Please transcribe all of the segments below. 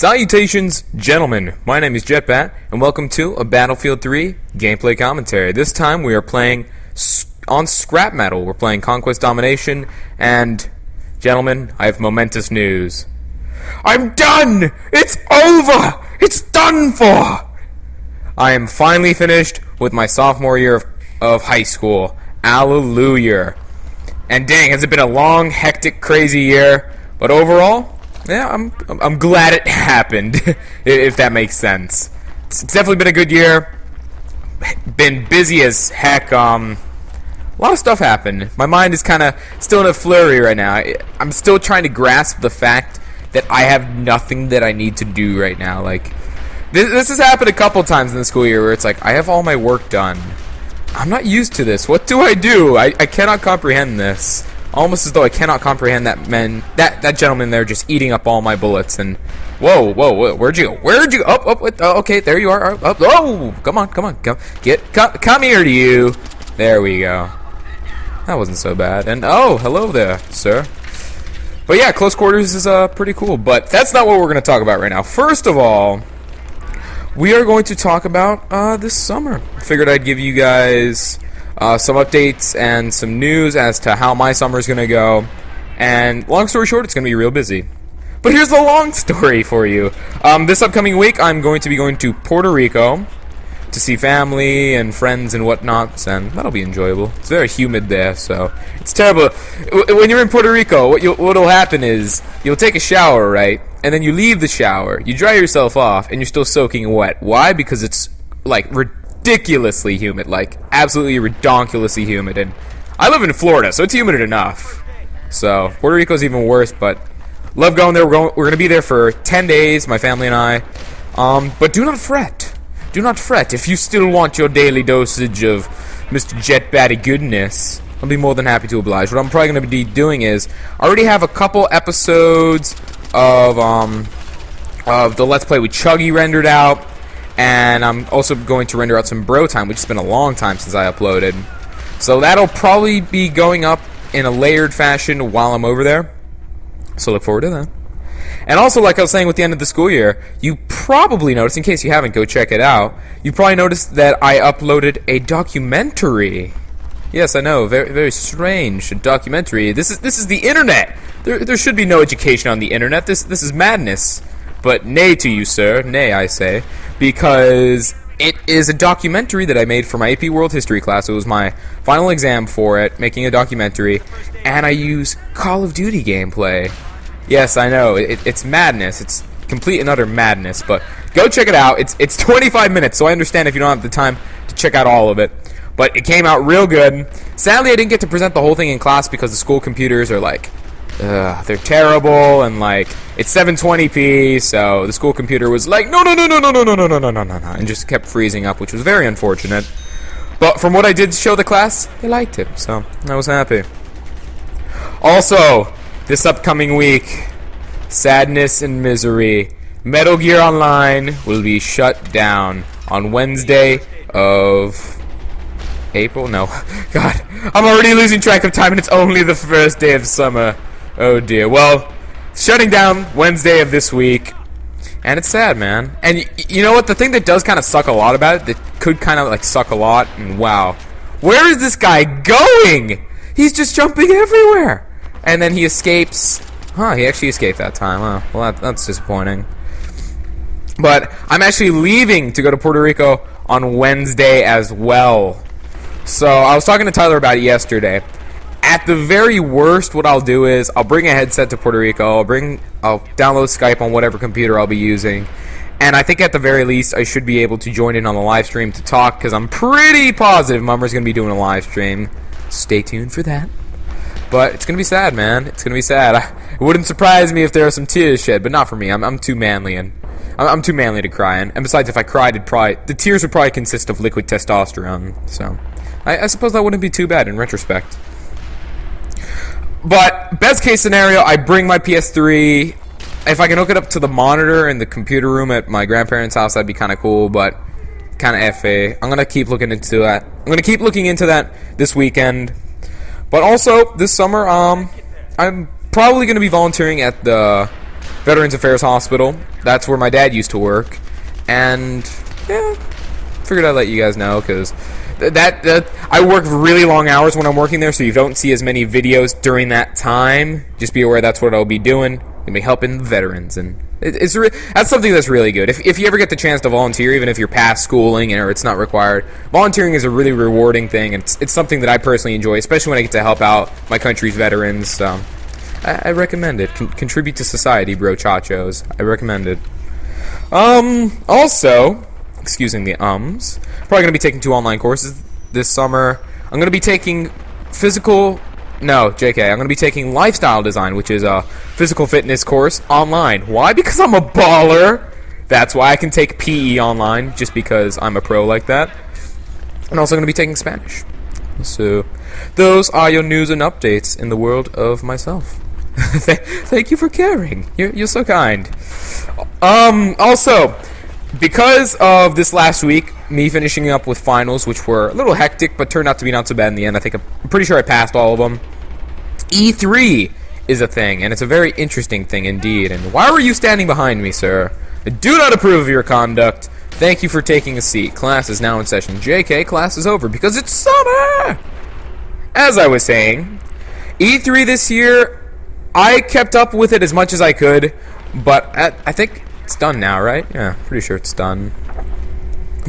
Salutations, gentlemen. My name is Jetbat, and welcome to a Battlefield 3 gameplay commentary. This time we are playing on scrap metal. We're playing Conquest Domination, and, gentlemen, I have momentous news. I'm done! It's over! It's done for! I am finally finished with my sophomore year of high school. Hallelujah. And dang, has it been a long, hectic, crazy year, but overall, yeah, I'm glad it happened, if that makes sense. It's definitely been a good year. Been busy as heck. A lot of stuff happened. My mind is kind of still in a flurry right now. I'm still trying to grasp the fact that I have nothing that I need to do right now. Like, this has happened a couple times in the school year where it's like, I have all my work done. I'm not used to this. What do? I cannot comprehend this. Almost as though I cannot comprehend that gentleman there just eating up all my bullets. And whoa, where'd you go? Okay, there you are. Oh, come on, come here to you. There we go. That wasn't so bad. And oh, hello there, sir. But yeah, close quarters is pretty cool. But that's not what we're gonna talk about right now. First of all, we are going to talk about this summer. Figured I'd give you guys some updates and some news as to how my summer is going to go. And long story short, it's going to be real busy. But here's the long story for you. This upcoming week, I'm going to be going to Puerto Rico to see family and friends and whatnot, and that'll be enjoyable. It's very humid there, so it's terrible. When you're in Puerto Rico, what'll happen is you'll take a shower, right? And then you leave the shower, you dry yourself off, and you're still soaking wet. Why? Because it's, like, ridiculously humid, like absolutely redonkulously humid. And I live in Florida, so it's humid enough. So Puerto Rico's even worse, but love going there. We're going to be there for 10 days, my family and I. But do not fret. Do not fret. If you still want your daily dosage of Mr. Jetbatty goodness, I'll be more than happy to oblige. What I'm probably going to be doing is I already have a couple episodes of the Let's Play with Chuggy rendered out. And I'm also going to render out some bro time, which has been a long time since I uploaded. So that'll probably be going up in a layered fashion while I'm over there. So look forward to that. And also, like I was saying with the end of the school year, you probably noticed, in case you haven't, go check it out. You probably noticed that I uploaded a documentary. Yes, I know, very, very strange. A documentary. This is the internet. There should be no education on the internet. This is madness. But nay to you, sir. Nay, I say. Because it is a documentary that I made for my AP World History class. It was my final exam for it, making a documentary. And I use Call of Duty gameplay. Yes, I know. It's madness. It's complete and utter madness. But go check it out. It's 25 minutes, so I understand if you don't have the time to check out all of it. But it came out real good. Sadly, I didn't get to present the whole thing in class because the school computers are like, they're terrible, and like it's 720p, so the school computer was like no, and just kept freezing up, which was very unfortunate. But from what I did show the class, they liked it, so I was happy. Also, this upcoming week, sadness and misery, Metal Gear Online will be shut down on Wednesday of April. No, God, I'm already losing track of time, and it's only the first day of summer. Oh dear. Well, shutting down Wednesday of this week, and it's sad, man. And you know what? The thing that does kind of suck a lot about it, that could kind of like suck a lot, and wow, where is this guy going? He's just jumping everywhere. And then he escapes. Huh, he actually escaped that time. Oh, well, that's disappointing. But I'm actually leaving to go to Puerto Rico on Wednesday as well. So I was talking to Tyler about it yesterday. At the very worst, what I'll do is I'll bring a headset to Puerto Rico. I'll download Skype on whatever computer I'll be using, and I think at the very least I should be able to join in on the live stream to talk, because I'm pretty positive Mummer's gonna be doing a live stream. Stay tuned for that. But it's gonna be sad, man. It's gonna be sad. It wouldn't surprise me if there are some tears shed, but not for me. I'm too manly, and I'm too manly to cry. And besides, if I cried, the tears would probably consist of liquid testosterone. So I suppose that wouldn't be too bad in retrospect. But, best case scenario, I bring my PS3. If I can hook it up to the monitor in the computer room at my grandparents' house, that'd be kind of cool, but kind of FA. I'm going to keep looking into that. I'm going to keep looking into that this weekend. But also, this summer, I'm probably going to be volunteering at the Veterans Affairs Hospital. that's where my dad used to work, and yeah, figured I'd let you guys know because that I work really long hours when I'm working there, so you don't see as many videos during that time. Just be aware that's what I'll be doing. Gonna be helping the veterans, and that's something that's really good. If you ever get the chance to volunteer, even if you're past schooling or it's not required, volunteering is a really rewarding thing, and it's something that I personally enjoy, especially when I get to help out my country's veterans. So I recommend it. Contribute to society, bro chachos. I recommend it. Also, excusing the ums, probably gonna be taking 2 online courses this summer. I'm gonna be taking I'm going to be taking lifestyle design, which is a physical fitness course online. Why? Because I'm a baller. That's why I can take PE online, just because I'm a pro like that. And also going to be taking Spanish. So, those are your news and updates in the world of myself. Thank you for caring. You're so kind. Also, because of this last week, me finishing up with finals, which were a little hectic, but turned out to be not so bad in the end. I'm pretty sure I passed all of them. E3 is a thing, and it's a very interesting thing indeed. And why were you standing behind me, sir? I do not approve of your conduct. Thank you for taking a seat. Class is now in session. JK, class is over because it's summer! As I was saying, E3 this year, I kept up with it as much as I could, but I think it's done now, right? Yeah, pretty sure it's done.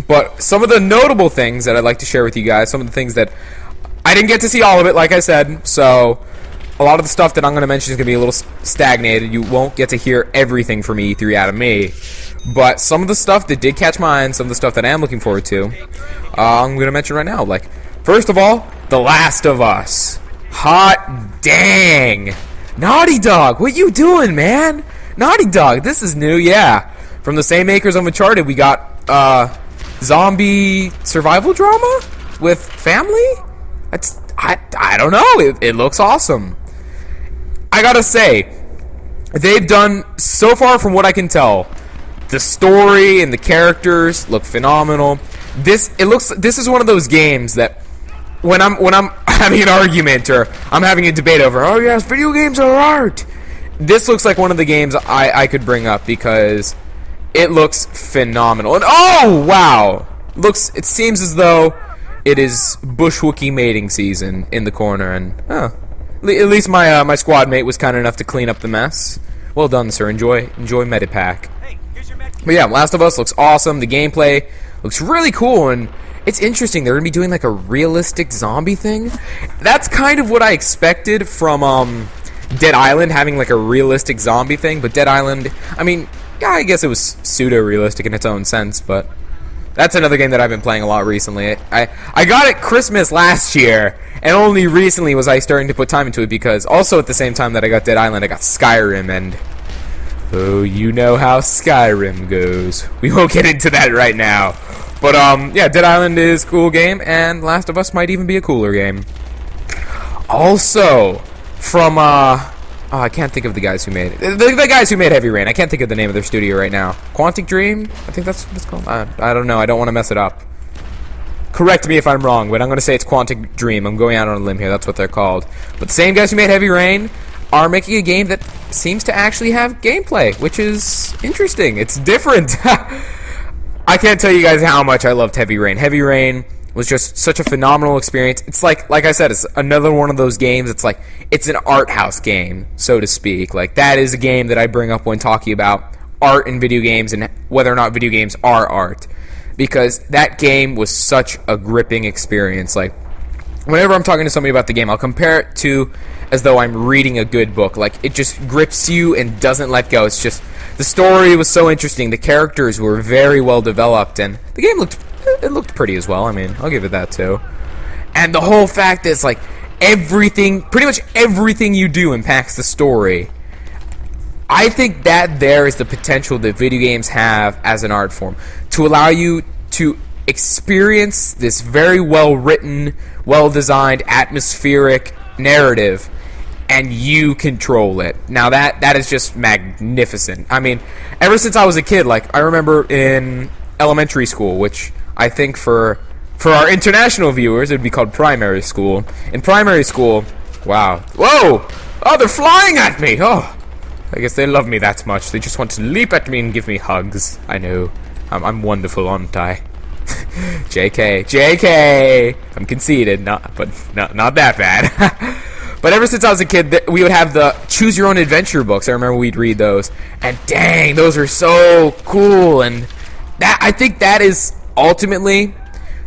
But some of the notable things that I'd like to share with you guys, some of the things that I didn't get to see all of it, like I said, so a lot of the stuff that I'm going to mention is going to be a little stagnated. You won't get to hear everything from E3 out of me. But some of the stuff that did catch my eye and some of the stuff that I am looking forward to, I'm going to mention right now. Like, first of all, The Last of Us. Hot dang. Naughty Dog, what you doing, man? Naughty Dog, this is new, yeah. From the same makers of Uncharted, we got zombie survival drama with family? I don't know. It looks awesome. I gotta say, they've done, so far from what I can tell, the story and the characters look phenomenal. This is one of those games that when I'm having an argument or I'm having a debate over, oh yes, video games are art, this looks like one of the games I could bring up because it looks phenomenal. And oh wow, it seems as though it is bushwookie mating season in the corner, and at least my squad mate was kind enough to clean up the mess. Well done, sir. Enjoy Medipack. But yeah, Last of Us looks awesome. The gameplay looks really cool, and it's interesting. They're gonna be doing like a realistic zombie thing. That's kind of what I expected from Dead Island, having like a realistic zombie thing. But Dead Island, I mean, yeah, I guess it was pseudo-realistic in its own sense, but that's another game that I've been playing a lot recently. I got it Christmas last year, and only recently was I starting to put time into it because also at the same time that I got Dead Island, I got Skyrim, and oh, you know how Skyrim goes. We won't get into that right now. But yeah, Dead Island is a cool game, and Last of Us might even be a cooler game. Also, from I can't think of the guys who made it. The guys who made Heavy Rain. I can't think of the name of their studio right now. Quantic Dream? I think that's what it's called. I don't know. I don't want to mess it up. Correct me if I'm wrong, but I'm going to say it's Quantic Dream. I'm going out on a limb here. That's what they're called. But the same guys who made Heavy Rain are making a game that seems to actually have gameplay, which is interesting. It's different. I can't tell you guys how much I loved Heavy Rain. Heavy Rain was just such a phenomenal experience. It's like I said, it's another one of those games. It's like it's an art house game, so to speak. Like that is a game that I bring up when talking about art in video games and whether or not video games are art, because that game was such a gripping experience. Like whenever I'm talking to somebody about the game, I'll compare it to as though I'm reading a good book. Like it just grips you and doesn't let go. It's just the story was so interesting. The characters were very well developed, and the game looked pretty as well. I mean, I'll give it that too. And the whole fact that it's like pretty much everything you do impacts the story. I think that there is the potential that video games have as an art form to allow you to experience this very well written, well designed, atmospheric narrative, and you control it. Now that is just magnificent. I mean, ever since I was a kid, like I remember in elementary school, which I think for our international viewers, it would be called primary school. In primary school, wow. Whoa! Oh, they're flying at me! Oh, I guess they love me that much. They just want to leap at me and give me hugs. I know. I'm wonderful, aren't I? JK. I'm conceited, but not that bad. But ever since I was a kid, we would have the Choose Your Own Adventure books. I remember we'd read those, and dang, those are so cool. And I think that is ultimately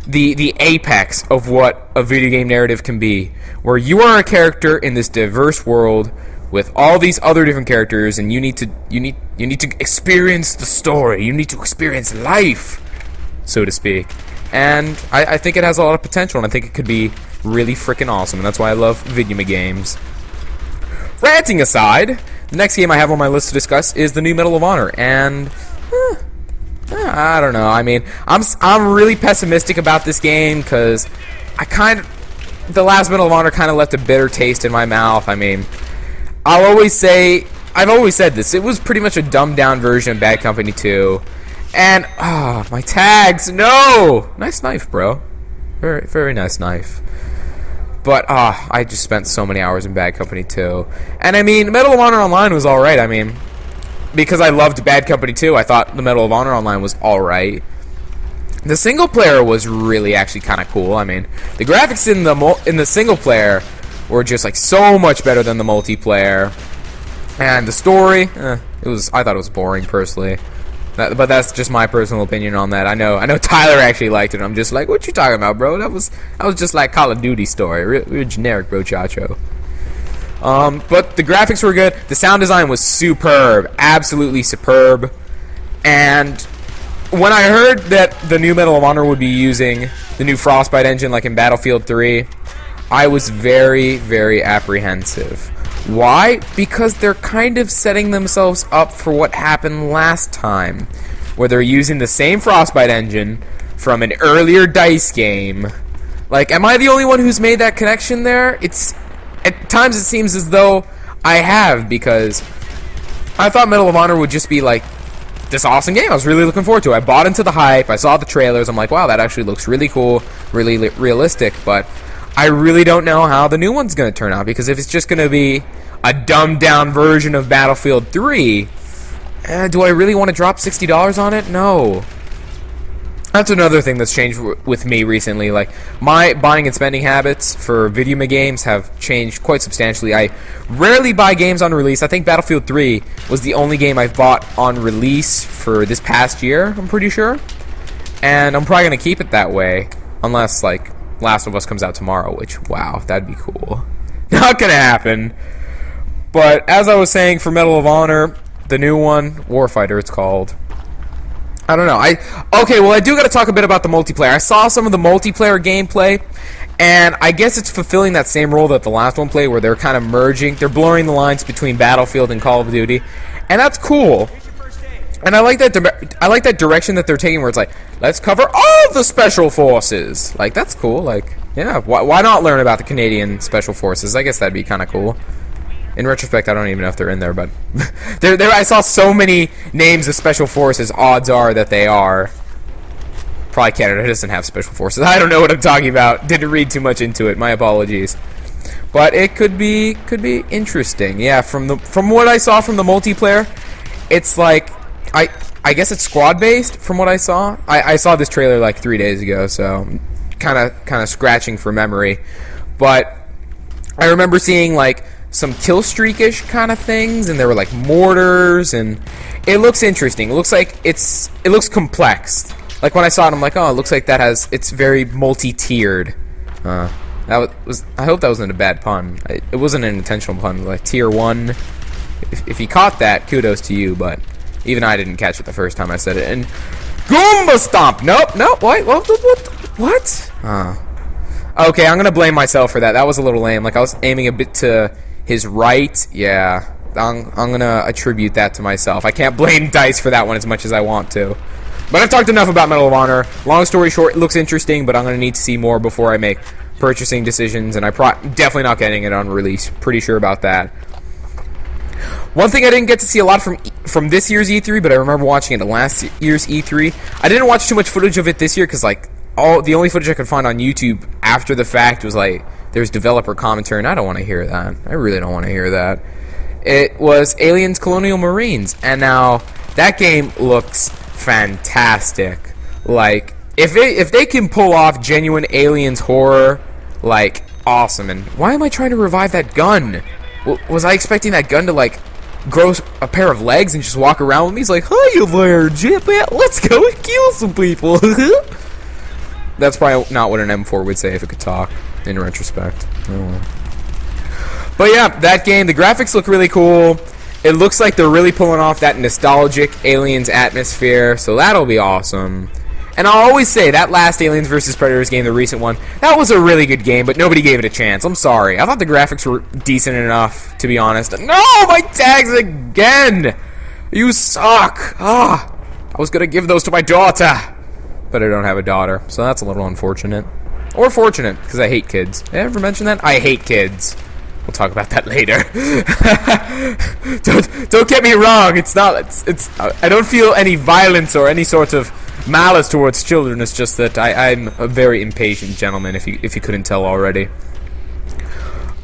the apex of what a video game narrative can be, where you are a character in this diverse world with all these other different characters, and you need to experience the story. You need to experience life, so to speak. And I think it has a lot of potential, and I think it could be really freaking awesome, and that's why I love video games. Ranting aside, the next game I have on my list to discuss is the new Medal of Honor, and I don't know. I mean, I'm really pessimistic about this game because the last Medal of Honor kind of left a bitter taste in my mouth. I mean, I've always said this. It was pretty much a dumbed down version of Bad Company 2. And, my tags, no! Nice knife, bro. Very, very nice knife. But, I just spent so many hours in Bad Company 2. And, I mean, Medal of Honor Online was alright. I mean, because I loved Bad Company 2, I thought the Medal of Honor Online was alright. The single player was really actually kind of cool. I mean, the graphics in the single player were just, like, so much better than the multiplayer. And the story, I thought it was boring, personally. But that's just my personal opinion on that. I know Tyler actually liked it. I'm just like, what you talking about, bro? That was just like Call of Duty story. Real generic, bro, chacho. But the graphics were good. The sound design was superb. Absolutely superb. And when I heard that the new Medal of Honor would be using the new Frostbite engine like in Battlefield 3, I was very, very apprehensive. Why? Because they're kind of setting themselves up for what happened last time, where they're using the same Frostbite engine from an earlier DICE game. Like, am I the only one who's made that connection there? At times it seems as though I have, because I thought Medal of Honor would just be like this awesome game. I was really looking forward to it. I bought into the hype. I saw the trailers. I'm like, wow, that actually looks really cool, really realistic, but I really don't know how the new one's going to turn out, because if it's just going to be a dumbed-down version of Battlefield 3, do I really want to drop $60 on it? No. That's another thing that's changed with me recently. Like, my buying and spending habits for video games have changed quite substantially. I rarely buy games on release. I think Battlefield 3 was the only game I've bought on release for this past year, I'm pretty sure. And I'm probably going to keep it that way, unless, like, Last of Us comes out tomorrow, which, wow, that'd be cool. Not gonna happen. But as I was saying, for Medal of Honor, the new one, Warfighter it's called, I don't know. Okay, well, I do gotta talk a bit about the multiplayer. I saw some of the multiplayer gameplay, and I guess it's fulfilling that same role that the last one played, where they're kind of merging, they're blurring the lines between Battlefield and Call of Duty, and that's cool. And I like that direction that they're taking, where it's like, let's cover all the special forces. Like, that's cool. Like, yeah, why not learn about the Canadian special forces? I guess that'd be kind of cool. In retrospect, I don't even know if they're in there, but I saw so many names of special forces. Odds are that they are. Probably Canada doesn't have special forces. I don't know what I'm talking about. Didn't read too much into it. My apologies. But it could be interesting. Yeah, from what I saw from the multiplayer, it's like, I guess it's squad based from what I saw. I saw this trailer like 3 days ago, so kind of scratching for memory. But I remember seeing like some kill streak-ish kind of things, and there were like mortars, and it looks interesting. It looks like it looks complex. Like when I saw it, I'm like, oh, it looks like it's very multi-tiered. I hope that wasn't a bad pun. It wasn't an intentional pun. Like tier 1. If you caught that, kudos to you, but even I didn't catch it the first time I said it. And Goomba Stomp! Nope. What? Okay, I'm gonna blame myself for that. That was a little lame. Like, I was aiming a bit to his right. Yeah, I'm gonna attribute that to myself. I can't blame DICE for that one as much as I want to. But I've talked enough about Medal of Honor. Long story short, it looks interesting, but I'm gonna need to see more before I make purchasing decisions, and I'm definitely not getting it on release. Pretty sure about that. One thing I didn't get to see a lot from this year's E3, but I remember watching it at last year's E3. I didn't watch too much footage of it this year, because like the only footage I could find on YouTube after the fact was like there's developer commentary, and I don't want to hear that. I really don't want to hear that. It was Aliens Colonial Marines, and now that game looks fantastic. Like, if they can pull off genuine Aliens horror, like, awesome. And why am I trying to revive that gun? Was I expecting that gun to, like, grow a pair of legs and just walk around with me? He's like, "Hi there, Jetbat, let's go and kill some people." That's probably not what an M4 would say if it could talk, in retrospect. Oh well. But yeah, that game, the graphics look really cool. It looks like they're really pulling off that nostalgic Aliens atmosphere, so that'll be awesome. And I'll always say, that last Aliens vs. Predators game, the recent one, that was a really good game, but nobody gave it a chance. I'm sorry. I thought the graphics were decent enough, to be honest. No! My tags again! You suck! I was gonna give those to my daughter! But I don't have a daughter, so that's a little unfortunate. Or fortunate, because I hate kids. Did I ever mention that? I hate kids. We'll talk about that later. Don't get me wrong. I don't feel any violence or any sort of malice towards children. It's just that I'm a very impatient gentleman, if you couldn't tell already.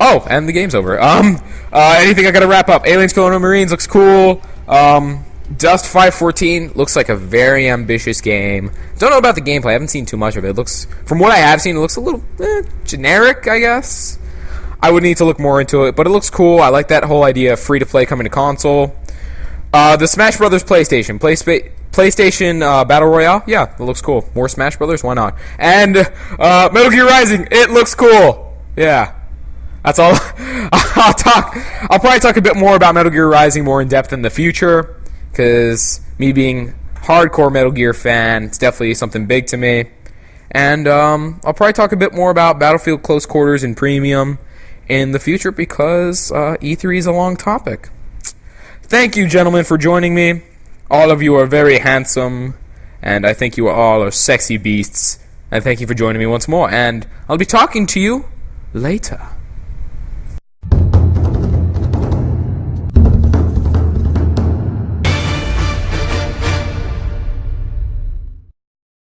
Oh, and the game's over. Anything I gotta wrap up? Aliens Colonial Marines looks cool. Dust 514 looks like a very ambitious game. Don't know about the gameplay. I haven't seen too much of it. It looks, from what I have seen, it looks a little generic, I guess. I would need to look more into it, but it looks cool. I like that whole idea of free-to-play coming to console. The Smash Brothers PlayStation. PlayStation Battle Royale? Yeah, it looks cool. More Smash Brothers? Why not? And Metal Gear Rising. It looks cool. Yeah. That's all. I'll probably talk a bit more about Metal Gear Rising more in depth in the future, because me being hardcore Metal Gear fan, it's definitely something big to me. And I'll probably talk a bit more about Battlefield Close Quarters and Premium in the future, because E3 is a long topic. Thank you, gentlemen, for joining me. All of you are very handsome, and I think you all are sexy beasts. And thank you for joining me once more, and I'll be talking to you later.